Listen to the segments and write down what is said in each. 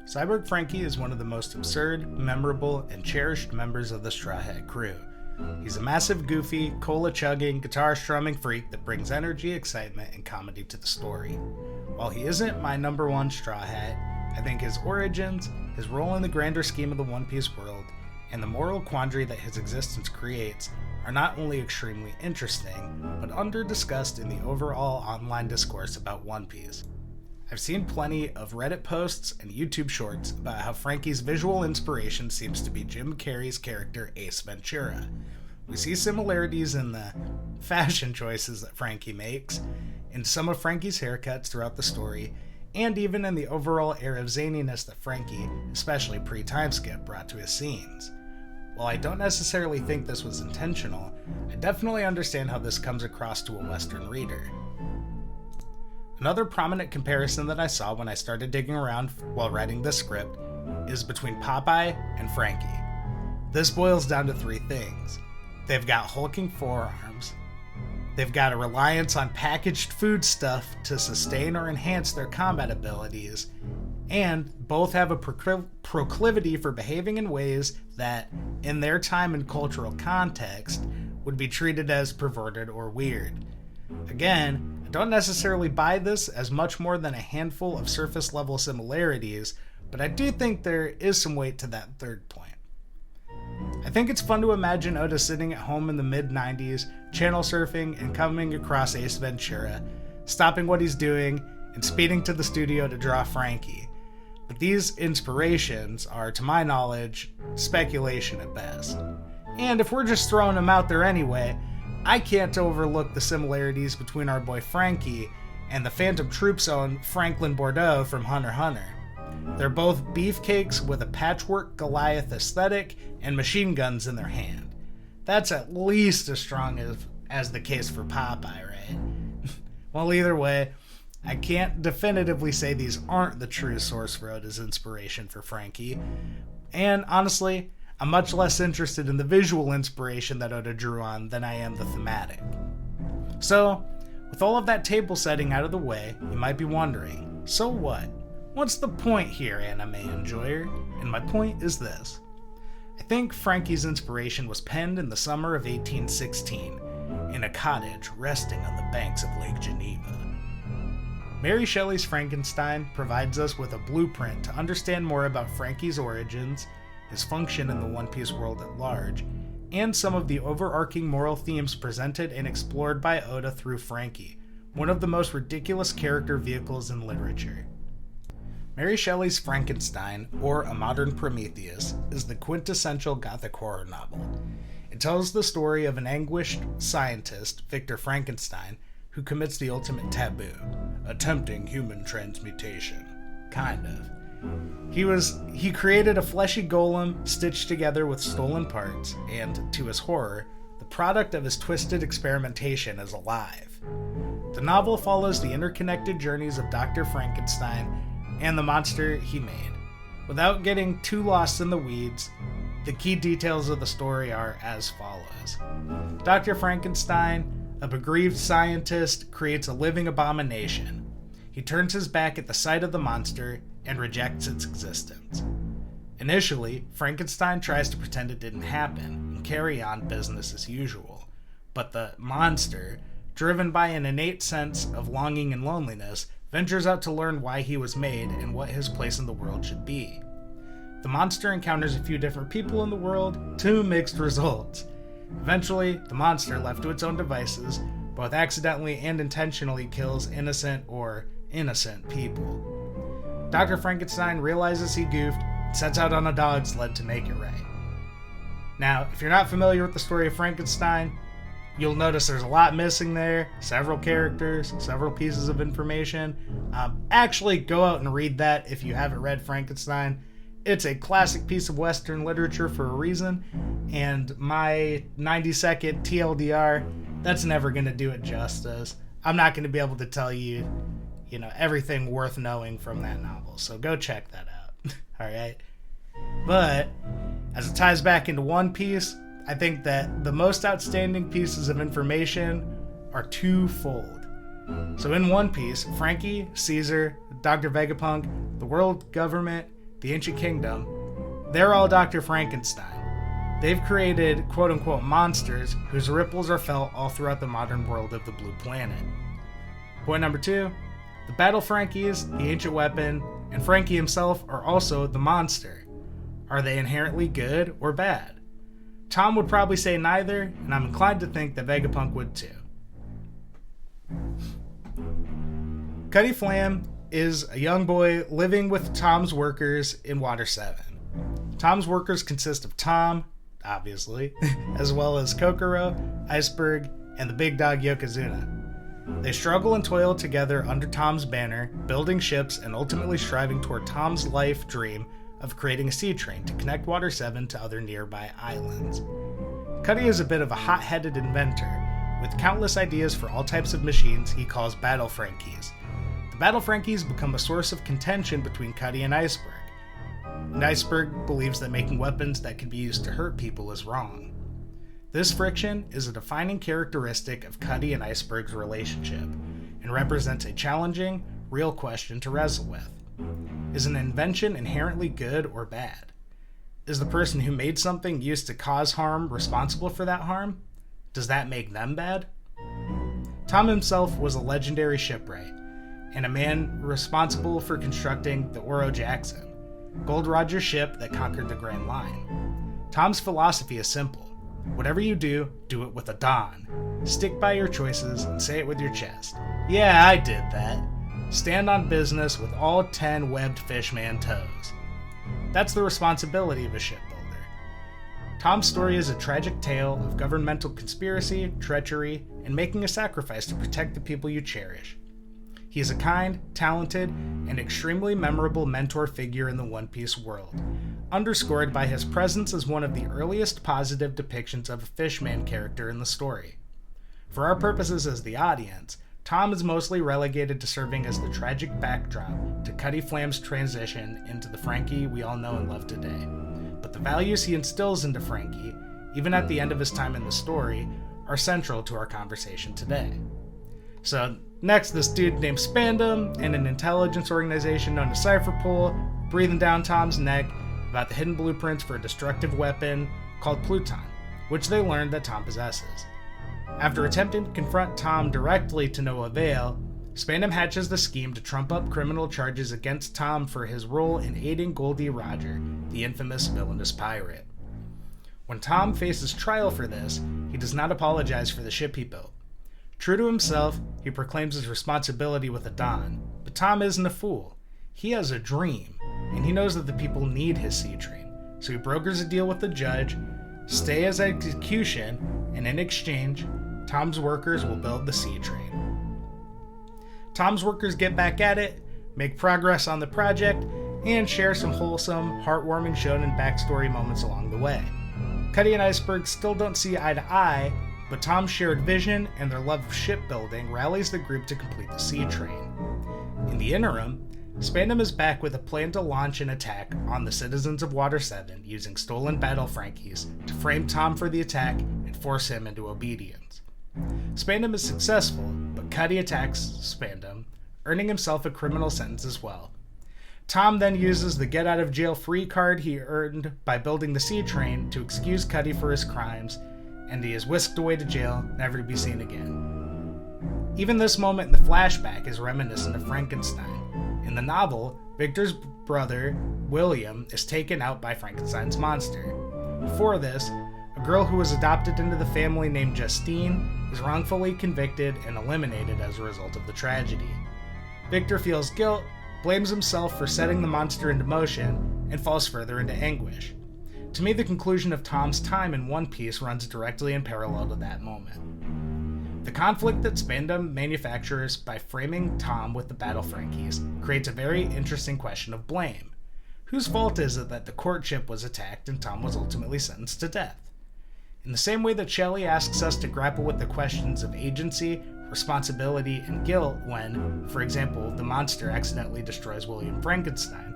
Cyborg Franky is one of the most absurd, memorable, and cherished members of the Straw Hat crew. He's a massive, goofy, cola-chugging, guitar-strumming freak that brings energy, excitement, and comedy to the story. While he isn't my number one Straw Hat, I think his origins, his role in the grander scheme of the One Piece world, and the moral quandary that his existence creates are not only extremely interesting, but under-discussed in the overall online discourse about One Piece. I've seen plenty of Reddit posts and YouTube shorts about how Franky's visual inspiration seems to be Jim Carrey's character Ace Ventura. We see similarities in the fashion choices that Franky makes, in some of Franky's haircuts throughout the story, and even in the overall air of zaniness that Franky, especially pre-timeskip, brought to his scenes. While I don't necessarily think this was intentional, I definitely understand how this comes across to a Western reader. Another prominent comparison that I saw when I started digging around while writing this script is between Popeye and Franky. This boils down to three things. They've got hulking forearms, they've got a reliance on packaged food stuff to sustain or enhance their combat abilities, and both have a proclivity for behaving in ways that, in their time and cultural context, would be treated as perverted or weird. Again, I don't necessarily buy this as much more than a handful of surface level similarities, but I do think there is some weight to that third point. I think it's fun to imagine Oda sitting at home in the mid-90s, channel surfing and coming across Ace Ventura, stopping what he's doing and speeding to the studio to draw Franky. But these inspirations are, to my knowledge, speculation at best. And if we're just throwing them out there anyway, I can't overlook the similarities between our boy Franky and the Phantom Troop's own Franklin Bordeaux from Hunter x Hunter. They're both beefcakes with a patchwork Goliath aesthetic and machine guns in their hand. That's at least as strong as the case for Popeye, right? Well, either way, I can't definitively say these aren't the true source for Oda's inspiration for Franky, and honestly, I'm much less interested in the visual inspiration that Oda drew on than I am the thematic. So, with all of that table setting out of the way, you might be wondering, so what? What's the point here, anime enjoyer? And my point is this. I think Franky's inspiration was penned in the summer of 1816, in a cottage resting on the banks of Lake Geneva. Mary Shelley's Frankenstein provides us with a blueprint to understand more about Franky's origins, his function in the One Piece world at large, and some of the overarching moral themes presented and explored by Oda through Franky, one of the most ridiculous character vehicles in literature. Mary Shelley's Frankenstein, or A Modern Prometheus, is the quintessential gothic horror novel. It tells the story of an anguished scientist, Victor Frankenstein, who commits the ultimate taboo, attempting human transmutation. Kind of. He created a fleshy golem stitched together with stolen parts, and, to his horror, the product of his twisted experimentation is alive. The novel follows the interconnected journeys of Dr. Frankenstein and the monster he made. Without getting too lost in the weeds, the key details of the story are as follows. Dr. Frankenstein, a begrieved scientist, creates a living abomination. He turns his back at the sight of the monster and rejects its existence. Initially, Frankenstein tries to pretend it didn't happen and carry on business as usual, but the monster, driven by an innate sense of longing and loneliness, ventures out to learn why he was made and what his place in the world should be. The monster encounters a few different people in the world, to mixed results. Eventually, the monster, left to its own devices, both accidentally and intentionally kills innocent people. Dr. Frankenstein realizes he goofed and sets out on a dog sled to make it right. Now, if you're not familiar with the story of Frankenstein, you'll notice there's a lot missing there, several characters, several pieces of information. Actually, go out and read that if you haven't read Frankenstein. It's a classic piece of Western literature for a reason, and my 90-second TLDR, that's never going to do it justice. I'm not going to be able to tell you, everything worth knowing from that novel, so go check that out. Alright? But, as it ties back into One Piece, I think that the most outstanding pieces of information are twofold. So in One Piece, Franky, Caesar, Dr. Vegapunk, the world government, the Ancient Kingdom, they're all Dr. Frankenstein. They've created quote-unquote monsters whose ripples are felt all throughout the modern world of the Blue Planet. Point number 2, the Battle Frankies, the ancient weapon, and Franky himself are also the monster. Are they inherently good or bad? Tom would probably say neither, and I'm inclined to think that Vegapunk would too. Cutty Flam is a young boy living with Tom's workers in Water 7. Tom's workers consist of Tom, obviously, as well as Kokoro, Iceberg, and the big dog Yokozuna. They struggle and toil together under Tom's banner, building ships and ultimately striving toward Tom's life dream of creating a sea train to connect Water 7 to other nearby islands. Cutty is a bit of a hot-headed inventor, with countless ideas for all types of machines he calls Battle Frankies. The Battle Frankies become a source of contention between Cutty and Iceberg, and Iceberg believes that making weapons that can be used to hurt people is wrong. This friction is a defining characteristic of Cutty and Iceberg's relationship, and represents a challenging, real question to wrestle with. Is an invention inherently good or bad? Is the person who made something used to cause harm responsible for that harm? Does that make them bad? Tom himself was a legendary shipwright, and a man responsible for constructing the Oro Jackson, Gold Roger's ship that conquered the Grand Line. Tom's philosophy is simple. Whatever you do, do it with a Don. Stick by your choices and say it with your chest. Yeah, I did that. Stand on business with all 10 webbed fishman toes. That's the responsibility of a shipbuilder. Tom's story is a tragic tale of governmental conspiracy, treachery, and making a sacrifice to protect the people you cherish. He is a kind, talented, and extremely memorable mentor figure in the OnePiece world, underscored by his presence as one of the earliest positive depictions of a fishman character in the story. For our purposes as the audience, Tom is mostly relegated to serving as the tragic backdrop to Cutty Flam's transition into the Franky we all know and love today. But the values he instills into Franky, even at the end of his time in the story, are central to our conversation today. So next, this dude named Spandam and an intelligence organization known as Cypherpool breathing down Tom's neck about the hidden blueprints for a destructive weapon called Pluton, which they learned that Tom possesses. After attempting to confront Tom directly to no avail, Spandam hatches the scheme to trump up criminal charges against Tom for his role in aiding Goldie Roger, the infamous villainous pirate. When Tom faces trial for this, he does not apologize for the ship he built. True to himself, he proclaims his responsibility with a Don, but Tom isn't a fool. He has a dream, and he knows that the people need his sea train, so he brokers a deal with the judge, stay as execution, and in exchange, Tom's workers will build the sea train. Tom's workers get back at it, make progress on the project, and share some wholesome, heartwarming shonen backstory moments along the way. Cutty and Iceberg still don't see eye to eye, but Tom's shared vision and their love of shipbuilding rallies the group to complete the sea train. In the interim, Spandam is back with a plan to launch an attack on the citizens of Water 7 using stolen Battle Frankies to frame Tom for the attack and force him into obedience. Spandam is successful, but Cutty attacks Spandam, earning himself a criminal sentence as well. Tom then uses the get-out-of-jail-free card he earned by building the sea train to excuse Cutty for his crimes, and he is whisked away to jail, never to be seen again. Even this moment in the flashback is reminiscent of Frankenstein. In the novel, Victor's brother, William, is taken out by Frankenstein's monster. Before this, a girl who was adopted into the family named Justine is wrongfully convicted and eliminated as a result of the tragedy. Victor feels guilt, blames himself for setting the monster into motion, and falls further into anguish. To me, the conclusion of Tom's time in One Piece runs directly in parallel to that moment. The conflict that Spandam manufactures by framing Tom with the Battle Frankies creates a very interesting question of blame. Whose fault is it that the courtship was attacked and Tom was ultimately sentenced to death? In the same way that Shelley asks us to grapple with the questions of agency, responsibility, and guilt when, for example, the monster accidentally destroys William Frankenstein.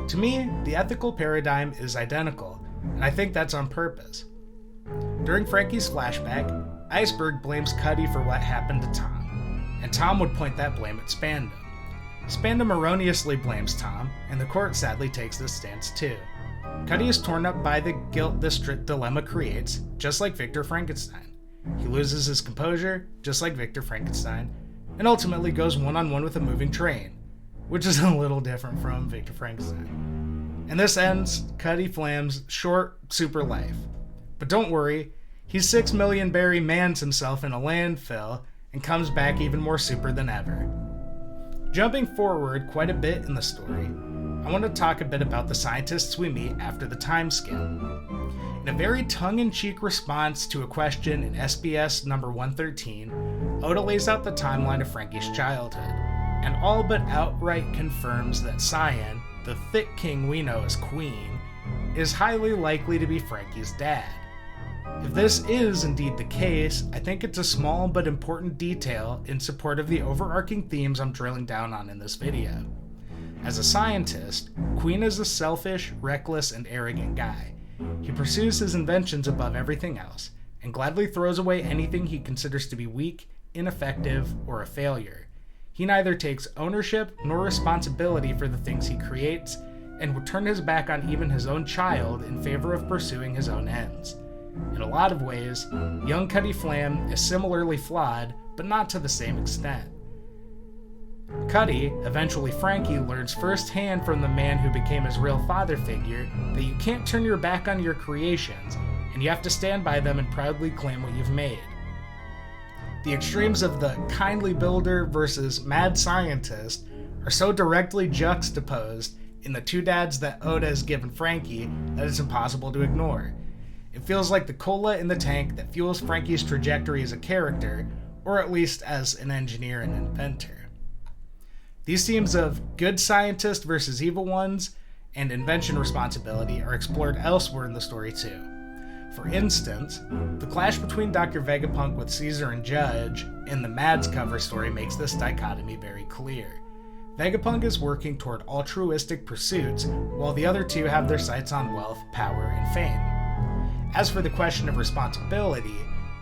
To me, the ethical paradigm is identical, and I think that's on purpose. During Franky's flashback, Iceberg blames Cutty for what happened to Tom, and Tom would point that blame at Spandam. Spandam erroneously blames Tom, and the court sadly takes this stance too. Cuddy is torn up by the guilt this dilemma creates, just like Victor Frankenstein. He loses his composure, just like Victor Frankenstein, and ultimately goes one-on-one with a moving train, which is a little different from Victor Frankenstein. And this ends Cuddy Flam's short, super life. But don't worry, he's 6 million berry mans himself in a landfill and comes back even more super than ever. Jumping forward quite a bit in the story, I want to talk a bit about the scientists we meet after the time skip. In a very tongue-in-cheek response to a question in SBS number 113, Oda lays out the timeline of Franky's childhood, and all but outright confirms that Cyan, the thick king we know as Queen, is highly likely to be Franky's dad. If this is indeed the case, I think it's a small but important detail in support of the overarching themes I'm drilling down on in this video. As a scientist, Queen is a selfish, reckless, and arrogant guy. He pursues his inventions above everything else, and gladly throws away anything he considers to be weak, ineffective, or a failure. He neither takes ownership nor responsibility for the things he creates, and would turn his back on even his own child in favor of pursuing his own ends. In a lot of ways, young Cuddy Flam is similarly flawed, but not to the same extent. Cuddy, eventually Franky, learns firsthand from the man who became his real father figure that you can't turn your back on your creations, and you have to stand by them and proudly claim what you've made. The extremes of the kindly builder versus mad scientist are so directly juxtaposed in the two dads that Oda has given Franky that it's impossible to ignore. It feels like the cola in the tank that fuels Franky's trajectory as a character, or at least as an engineer and inventor. These themes of good scientist versus evil ones and invention responsibility are explored elsewhere in the story too. For instance, the clash between Dr. Vegapunk with Caesar and Judge in the Mads cover story makes this dichotomy very clear. Vegapunk is working toward altruistic pursuits, while the other two have their sights on wealth, power, and fame. As for the question of responsibility,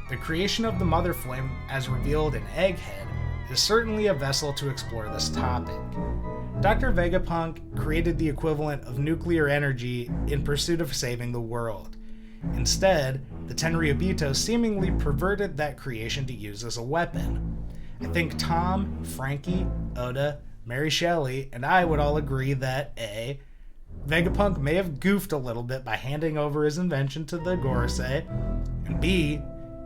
the creation of the Mother Flame, as revealed in Egghead, is certainly a vessel to explore this topic. Dr. Vegapunk created the equivalent of nuclear energy in pursuit of saving the world. Instead, the Tenryubito seemingly perverted that creation to use as a weapon. I think Tom, Franky, Oda, Mary Shelley, and I would all agree that A. Vegapunk may have goofed a little bit by handing over his invention to the Gorosei, and B.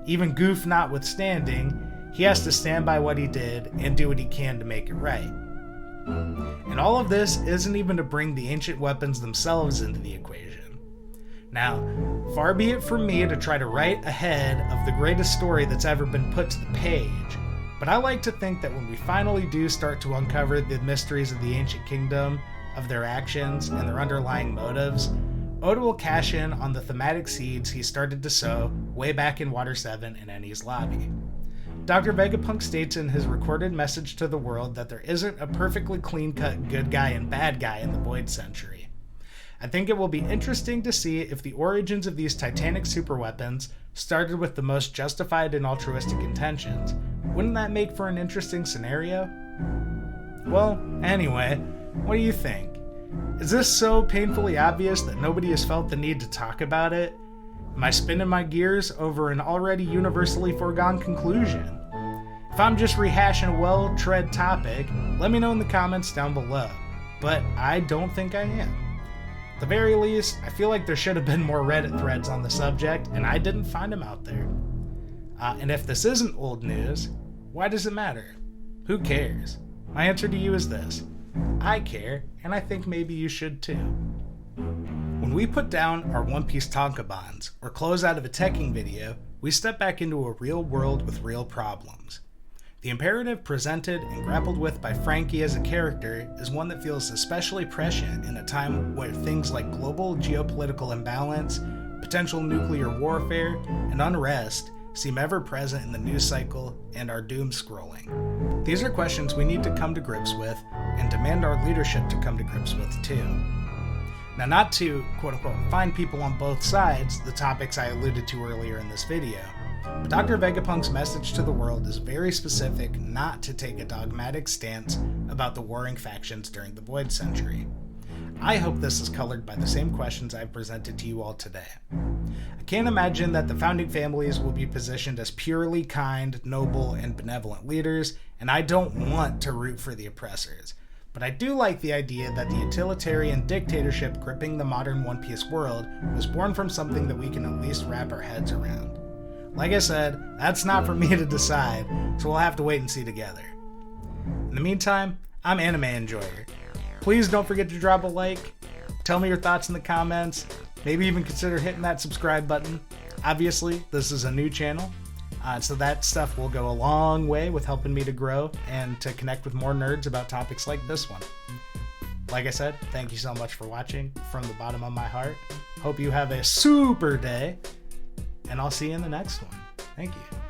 Even goof notwithstanding, he has to stand by what he did and do what he can to make it right. And all of this isn't even to bring the ancient weapons themselves into the equation. Now, far be it from me to try to write ahead of the greatest story that's ever been put to the page, but I like to think that when we finally do start to uncover the mysteries of the ancient kingdom, of their actions and their underlying motives, Oda will cash in on the thematic seeds he started to sow way back in Water 7 and Eni's Lobby. Dr. Vegapunk states in his recorded message to the world that there isn't a perfectly clean-cut good guy and bad guy in the Void Century. I think it will be interesting to see if the origins of these titanic superweapons started with the most justified and altruistic intentions. Wouldn't that make for an interesting scenario? Well, anyway, what do you think? Is this so painfully obvious that nobody has felt the need to talk about it? Am I spinning my gears over an already universally foregone conclusion? If I'm just rehashing a well-tread topic, let me know in the comments down below. But I don't think I am. At the very least, I feel like there should have been more Reddit threads on the subject, and I didn't find them out there. And if this isn't old news, why does it matter? Who cares? My answer to you is this. I care, and I think maybe you should too. When we put down our OnePiece tankobons, or close out of a teching video, we step back into a real world with real problems. The imperative presented and grappled with by Franky as a character is one that feels especially prescient in a time where things like global geopolitical imbalance, potential nuclear warfare, and unrest seem ever present in the news cycle and our doom scrolling. These are questions we need to come to grips with and demand our leadership to come to grips with too. Now, not to quote-unquote find people on both sides, the topics I alluded to earlier in this video, but Dr. Vegapunk's message to the world is very specific not to take a dogmatic stance about the warring factions during the Void Century. I hope this is colored by the same questions I've presented to you all today. I can't imagine that the founding families will be positioned as purely kind, noble, and benevolent leaders, and I don't want to root for the oppressors. But I do like the idea that the utilitarian dictatorship gripping the modern One Piece world was born from something that we can at least wrap our heads around. Like I said, that's not for me to decide, so we'll have to wait and see together. In the meantime, I'm Anime Enjoyer. Please don't forget to drop a like, tell me your thoughts in the comments, maybe even consider hitting that subscribe button. Obviously, this is a new channel, so that stuff will go a long way with helping me to grow and to connect with more nerds about topics like this one. Like I said, thank you so much for watching from the bottom of my heart. Hope you have a super day, and I'll see you in the next one. Thank you.